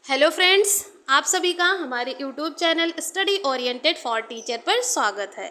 Hello friends, आप सभी का हमारे YouTube channel study oriented for teacher पर स्वागत है।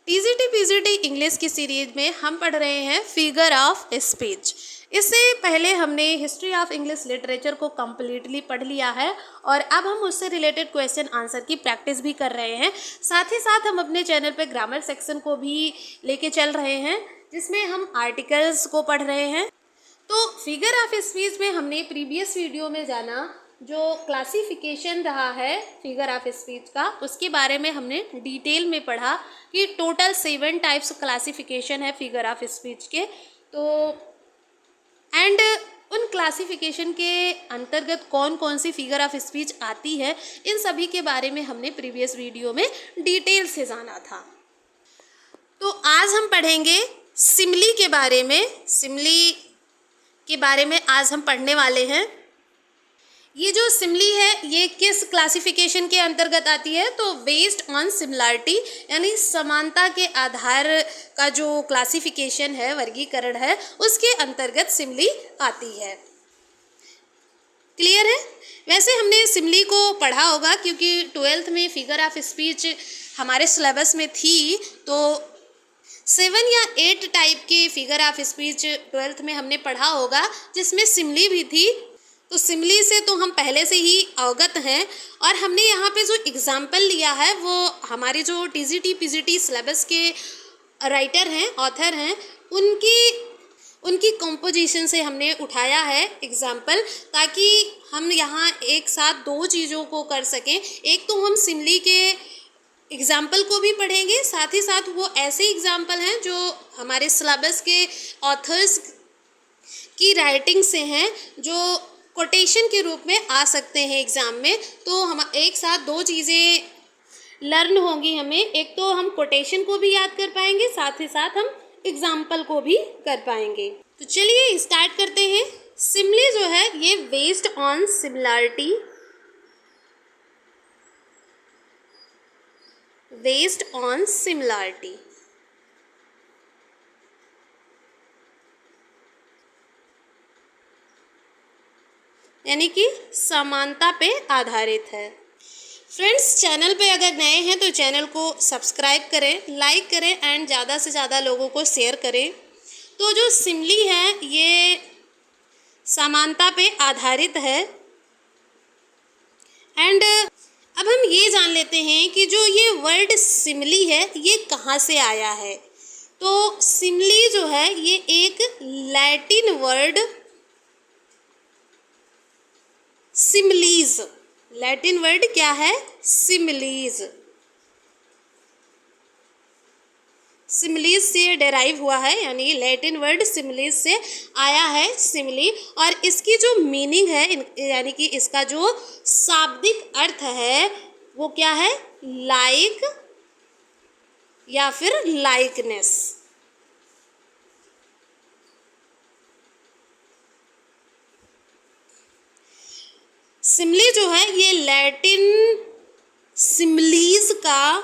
टीजीटी पीजीटी इंग्लिश की सीरीज में हम पढ़ रहे हैं फिगर ऑफ स्पीच। इससे पहले हमने हिस्ट्री ऑफ इंग्लिश लिटरेचर को कम्प्लीटली पढ़ लिया है और अब हम उससे रिलेटेड क्वेश्चन आंसर की प्रैक्टिस भी कर रहे हैं। साथ ही साथ हम अपने चैनल पर ग्रामर सेक्शन को भी लेके चल रहे हैं, जिसमें हम आर्टिकल्स को पढ़ रहे हैं। तो फिगर ऑफ स्पीच में हमने प्रीवियस वीडियो में जाना जो क्लासिफिकेशन रहा है फिगर ऑफ स्पीच का, उसके बारे में हमने डिटेल में पढ़ा कि टोटल 7 टाइप्स क्लासिफिकेशन है फिगर ऑफ स्पीच के। तो एंड उन क्लासिफिकेशन के अंतर्गत कौन कौन सी फिगर ऑफ स्पीच आती है, इन सभी के बारे में हमने प्रीवियस वीडियो में डिटेल से जाना था। तो आज हम पढ़ेंगे सिमली के बारे में। सिमली के बारे में आज हम पढ़ने वाले हैं। ये जो सिमली है ये किस क्लासिफिकेशन के अंतर्गत आती है? तो बेस्ड ऑन सिमिलरिटी, यानी समानता के आधार का जो क्लासिफिकेशन है, वर्गीकरण है, उसके अंतर्गत सिमली आती है। क्लियर है? वैसे हमने सिमली को पढ़ा होगा क्योंकि 12th में फिगर ऑफ स्पीच हमारे सिलेबस में थी। तो 7 या 8 टाइप के फिगर ऑफ स्पीच 12th में हमने पढ़ा होगा, जिसमें सिमली भी थी। तो सिमली से तो हम पहले से ही अवगत हैं और हमने यहाँ पे जो एग्जाम्पल लिया है वो हमारे जो टीजीटी पीजीटी सिलेबस के राइटर हैं, ऑथर हैं, उनकी कंपोजिशन से हमने उठाया है एग्जाम्पल, ताकि हम यहाँ एक साथ दो चीज़ों को कर सकें। एक तो हम सिमली के एग्जाम्पल को भी पढ़ेंगे, साथ ही साथ वो ऐसे एग्जाम्पल हैं जो हमारे सिलेबस के ऑथर्स की राइटिंग से हैं, जो कोटेशन के रूप में आ सकते हैं एग्ज़ाम में। तो हम एक साथ दो चीज़ें लर्न होंगी हमें। एक तो हम कोटेशन को भी याद कर पाएंगे, साथ ही साथ हम एग्जाम्पल को भी कर पाएंगे। तो चलिए स्टार्ट करते हैं। सिमली जो है ये based on similarity, based on similarity, यानी कि समानता पे आधारित है। फ्रेंड्स, चैनल पे अगर नए हैं तो चैनल को सब्सक्राइब करें, लाइक करें एंड ज़्यादा से ज़्यादा लोगों को शेयर करें। तो जो सिमली है ये समानता पे आधारित है। एंड अब हम ये जान लेते हैं कि जो ये वर्ड सिमली है ये कहाँ से आया है। तो सिमली जो है ये एक लैटिन वर्ड सिमलीज, लैटिन वर्ड क्या है? सिमलीज। सिमलीज से डेराइव हुआ है, यानी लैटिन वर्ड सिमलीज से आया है सिमली। और इसकी जो मीनिंग है, यानी कि इसका जो शाब्दिक अर्थ है वो क्या है? लाइक या फिर लाइकनेस। सिमली जो है ये लैटिन सिमलीज का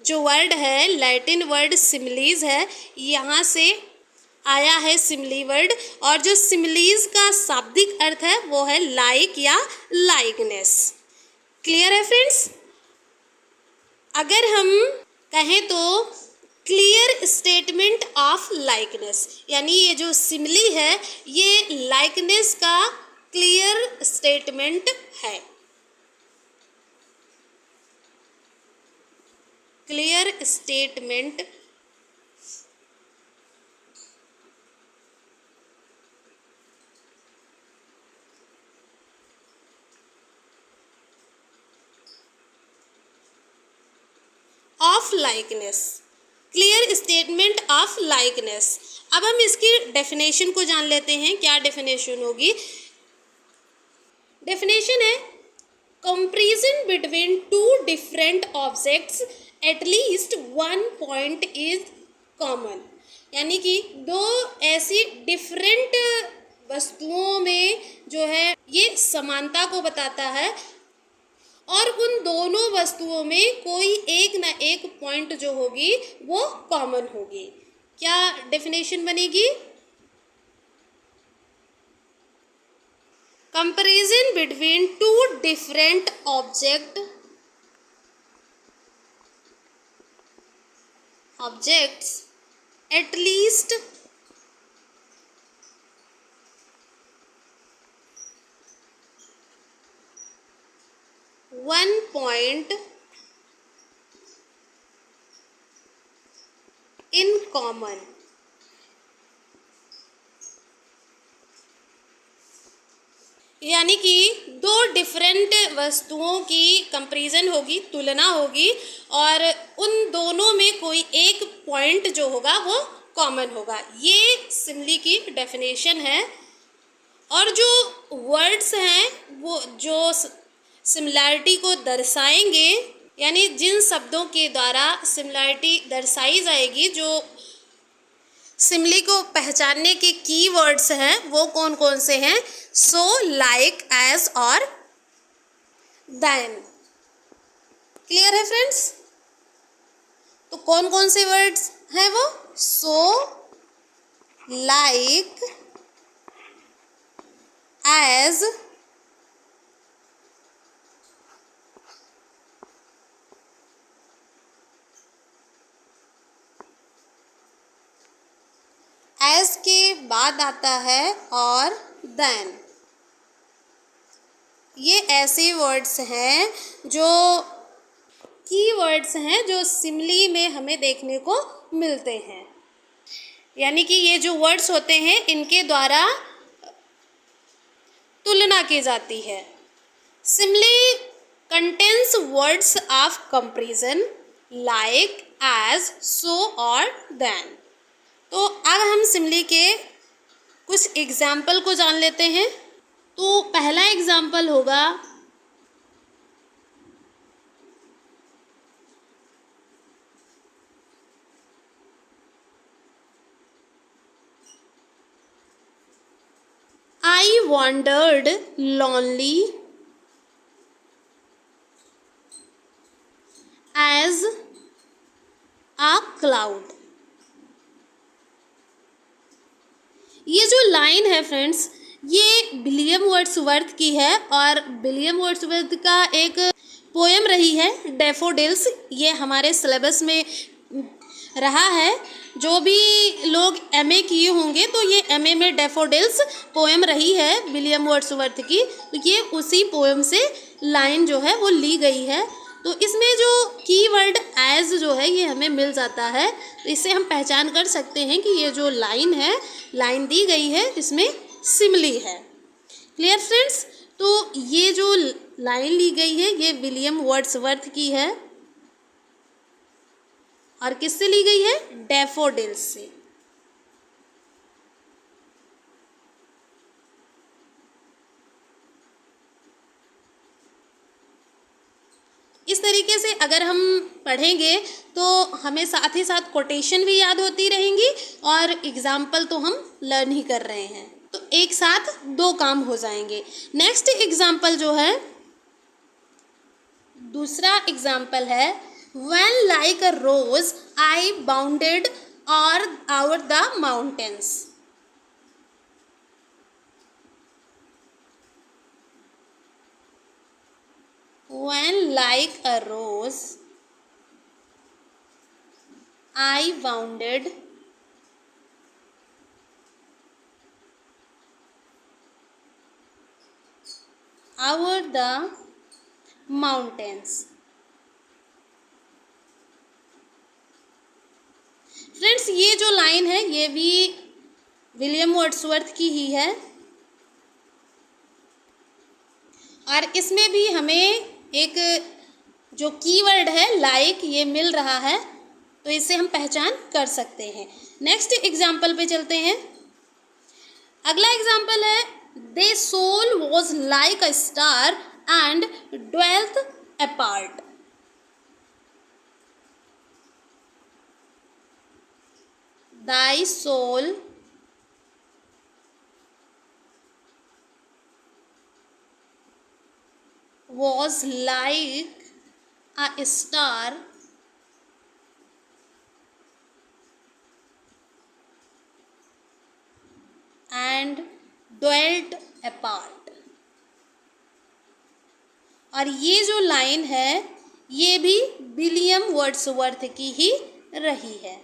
जो वर्ड है, लैटिन वर्ड सिमलीज है, यहाँ से आया है सिमली वर्ड। और जो सिमलीज का शाब्दिक अर्थ है वो है लाइक या लाइकनेस। क्लियर है फ्रेंड्स? अगर हम कहें तो क्लियर स्टेटमेंट ऑफ लाइकनेस, यानी ये जो सिमली है ये लाइकनेस का क्लियर स्टेटमेंट है। Clear statement of likeness, clear statement of likeness. अब हम इसकी डेफिनेशन को जान लेते हैं। क्या डेफिनेशन होगी? डेफिनेशन है comparison between two different objects at least one point is common, यानी कि दो ऐसी डिफरेंट वस्तुओं में जो है ये समानता को बताता है और उन दोनों वस्तुओं में कोई एक ना एक पॉइंट जो होगी वो कॉमन होगी। क्या डेफिनेशन बनेगी? Comparison between two different objects at least one point in common। यानी कि दो डिफरेंट वस्तुओं की कंपैरिजन होगी, तुलना होगी, और उन दोनों में कोई एक पॉइंट जो होगा वो कॉमन होगा। ये सिमिली की डेफिनेशन है। और जो वर्ड्स हैं वो जो सिमिलैरिटी को दर्शाएंगे, यानी जिन शब्दों के द्वारा सिमिलैरिटी दर्शाई जाएगी, जो सिमिली को पहचानने के कीवर्ड्स हैं, वो कौन कौन से हैं? सो, लाइक, एज और देन। क्लियर है फ्रेंड्स? तो कौन कौन से वर्ड्स हैं वो? सो, लाइक, एज, एज के बाद आता है और देन। ये ऐसे वर्ड्स हैं जो कीवर्ड्स हैं जो सिमिली में हमें देखने को मिलते हैं। यानी कि ये जो वर्ड्स होते हैं इनके द्वारा तुलना की जाती है। Simile contains words of comparison like, as, so और देन। तो अब हम सिमिली के कुछ एग्जाम्पल को जान लेते हैं। तो पहला एग्जाम्पल होगा I wandered lonely as a cloud। ये जो लाइन है फ्रेंड्स, ये विलियम वर्ड्सवर्थ की है और विलियम वर्ड्सवर्थ का एक पोएम रही है डैफोडिल्स। ये हमारे सिलेबस में रहा है। जो भी लोग एमए किए होंगे तो ये एमए में डैफोडिल्स पोएम रही है विलियम वर्ड्सवर्थ की। तो ये उसी पोएम से लाइन जो है वो ली गई है। तो इसमें जो कीवर्ड एज जो है ये हमें मिल जाता है। तो इससे हम पहचान कर सकते हैं कि ये जो लाइन है, लाइन दी गई है, इसमें सिमिली है। Clear friends? तो ये जो लाइन ली गई है ये विलियम वर्ड्सवर्थ की है और किससे ली गई है? डैफोडिल्स से। इस तरीके से अगर हम पढ़ेंगे तो हमें साथ ही साथ कोटेशन भी याद होती रहेंगी और एग्जाम्पल तो हम लर्न ही कर रहे हैं, तो एक साथ दो काम हो जाएंगे। नेक्स्ट एग्जाम्पल जो है, दूसरा एग्जाम्पल है When like a rose I bounded over the mountains। When like a rose I bounded over the mountains। Friends, ये जो लाइन है ये भी विलियम वर्ड्सवर्थ की ही है और इसमें भी हमें एक जो कीवर्ड है लाइक ये मिल रहा है, तो इससे हम पहचान कर सकते हैं। नेक्स्ट एग्जाम्पल पे चलते हैं। अगला एग्जाम्पल है thy soul was like a star and dwelt apart. Thy soul was like a star and dwelt apart। और ये जो लाइन है ये भी विलियम वर्ड्सवर्थ की ही रही है।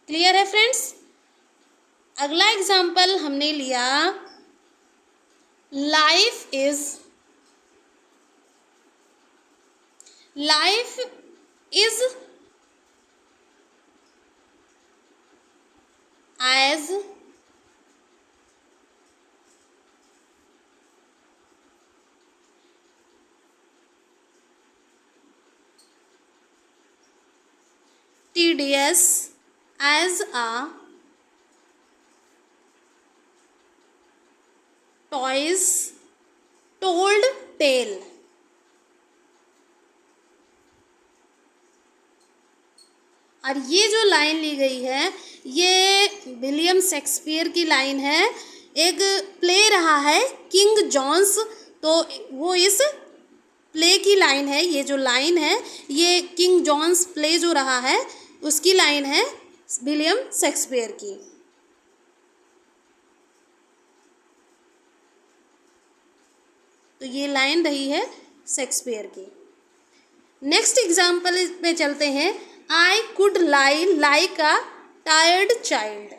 क्लियर है फ्रेंड्स। अगला एग्जाम्पल हमने लिया, life is as tedious as a toys told tale। और ये जो लाइन ली गई है ये विलियम शेक्सपियर की लाइन है। एक प्ले रहा है किंग जॉन्स, तो वो इस प्ले की लाइन है। ये जो लाइन है ये किंग जॉन्स प्ले जो रहा है उसकी लाइन है विलियम शेक्सपियर की। तो ये लाइन रही है शेक्सपियर की। नेक्स्ट एग्जाम्पल पे चलते हैं, I could lie like a tired child.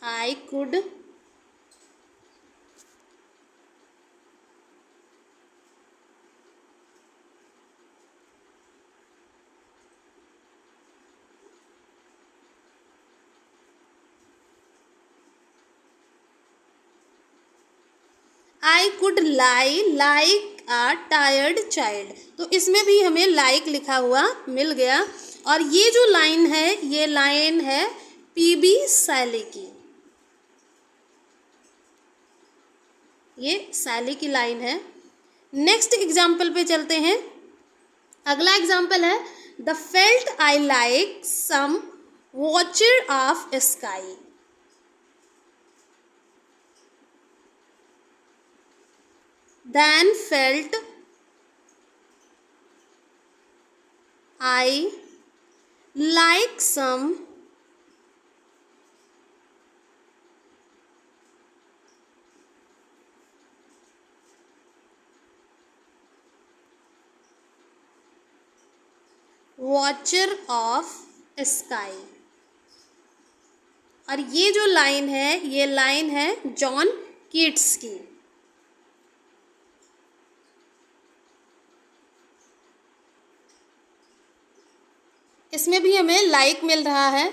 I could I could lie like a tired child. तो इसमें भी हमें लाइक लिखा हुआ मिल गया। और ये जो लाइन है ये लाइन है पीबी शैली की। ये शैली की लाइन है। नेक्स्ट एग्जाम्पल पे चलते हैं। अगला एग्जाम्पल है, the felt I like some watcher of sky. Then felt I like some watcher of sky। और ये जो लाइन है ये लाइन है जॉन कीट्स की। इसमें भी हमें लाइक मिल रहा है।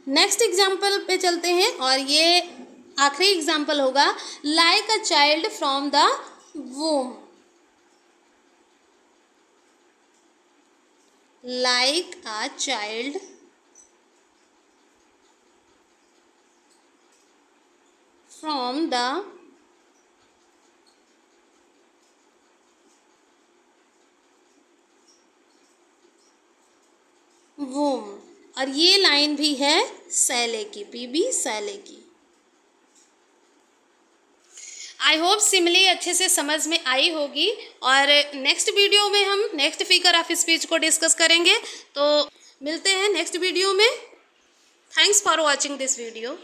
नेक्स्ट एग्जाम्पल पे चलते हैं और ये आखिरी एग्जाम्पल होगा, like a child from the वूम। Like a child from the वूम। और ये लाइन भी है शैले की, पीबी शैले की। आई होप सिमिली अच्छे से समझ में आई होगी। और नेक्स्ट वीडियो में हम नेक्स्ट फिगर ऑफ स्पीच को डिस्कस करेंगे। तो मिलते हैं नेक्स्ट वीडियो में। Thanks for watching this video.